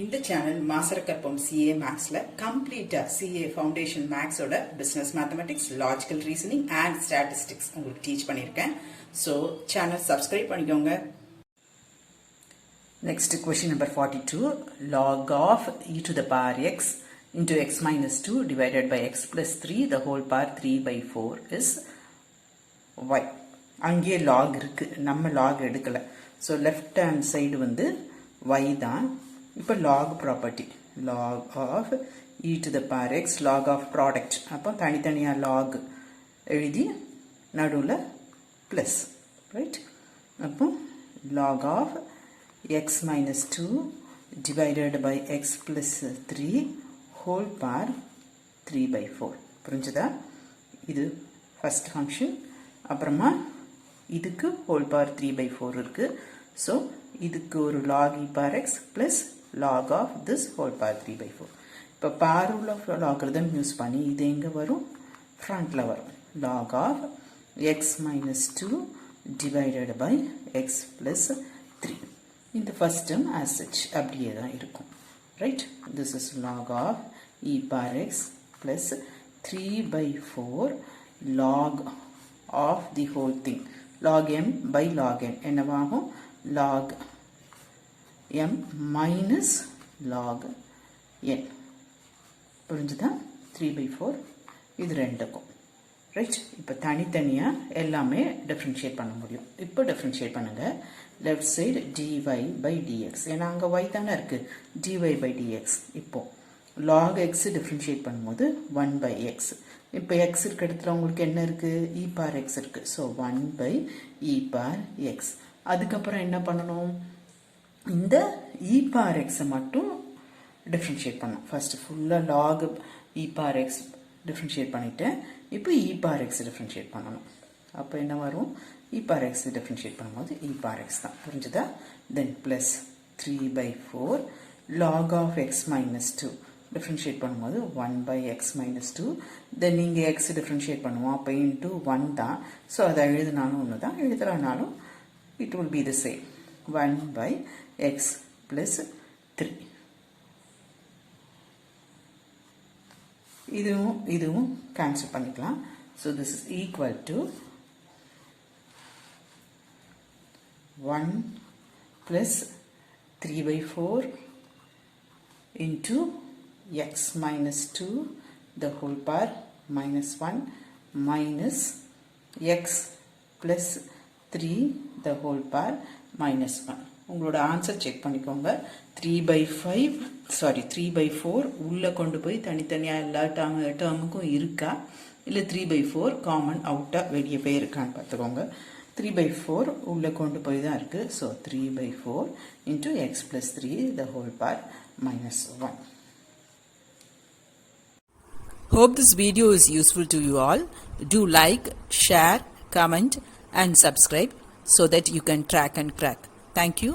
இந்த channel Maasarakarpom CA Mathsல கம்ப்ளீட்டா CA Foundation Maths ஓட Business Mathematics, Logical Reasoning and Statistics உங்களுக்கு டீச் பண்ணியிருக்கேன். So சேனல் சப்ஸ்கிரைப் பண்ணிக்கோங்க. Next question number 42. Log of e to the power x into x minus 2 divided by x plus 3 the whole power 3 by 4 is y. அங்கே log இருக்கு, நம்ம log எடுக்கல. So left hand side வந்து y தான். இப்போ log property, log of e to the power x, log of product. அப்போ தனித்தனியா log எழுதி நடுவுல plus, right? அப்போ log of x minus 2 divided by x plus 3 whole power 3 by 4. புரிஞ்சுதா? இது first function. அப்புறமா இதுக்கு whole power 3 by 4 இருக்கு. So இதுக்கு ஒரு log e power x plus log of this whole power 3 by 4. இப்போ power rule of logarithm use பண்ணி இது எங்க வரும்? ஃப்ரண்ட்ல வரும். log of x minus 2 divided by x plus 3. இந்த first term as such அப்படியே தான் இருக்கும். Right? This is log of e power x plus 3 by 4 log of the whole thing. log m by log n என்னவாகும்? log m minus log n. புரிஞ்சுதா? 3 by 4 இது ரெண்டுக்கும். Right? இப்போ தனித்தனியா எல்லாமே டிஃபரன்ஷியேட் பண்ண முடியும். இப்போ டிஃபரன்ஷியேட் பண்ணுங்க. Left side dy by dx. ஏன்னா அங்கே y தானே இருக்கு. dy by dx. இப்போ log x டிஃபரன்ஷியேட் பண்ணும்போது 1 by x. இப்போ x இருக்க இடத்துல உங்களுக்கு என்ன இருக்கு? e power x இருக்கு. So 1 by e power x. அதுக்கப்புறம் என்ன பண்ணணும்? இந்த e power x மட்டும் டிஃபரன்ஷியேட் பண்ணணும். ஃபர்ஸ்ட் ஃபுல்லாக log e power x differentiate பண்ணிட்டேன். இப்போ e power x டிஃபரன்ஷியேட் பண்ணணும். அப்போ என்ன வரும்? e power x டிஃபரன்ஷியேட் பண்ணும்போது e power x தான். புரிஞ்சுதா? தென் plus 3 by 4 log of x minus 2 differentiate பண்ணும்போது 1 by x minus 2. தென் நீங்கள் x டிஃபரன்ஷியேட் பண்ணுவோம். அப்போ இன்ட்டு 1 தான். ஸோ அதை எழுதினாலும் ஒன்று தான், எழுதுறனாலும் it will be the same. 1 by x plus 3. இதுவும் cancel பண்ணிக்கலாம். So this is equal to 1 plus 3 by 4 into x minus 2 the whole power minus 1 minus x plus 3 the whole power minus 1. உங்களோட answer check பண்ணிக்கோங்க. 3 by 4 உள்ள கொண்டு போய் தனித்தனியாக எல்லா டேர்முக்கும் இருக்கா, இல்லை 3 by 4 காமன் அவுட்டாக வெளியே போய் இருக்கான்னு பார்த்துக்கோங்க. 3 by 4 உள்ள கொண்டு போய் தான் இருக்கு. So 3 by 4 into x plus 3 the whole power minus 1. Hope this video is useful to you all. Do like, share, comment and subscribe so that you can track and crack. Thank you.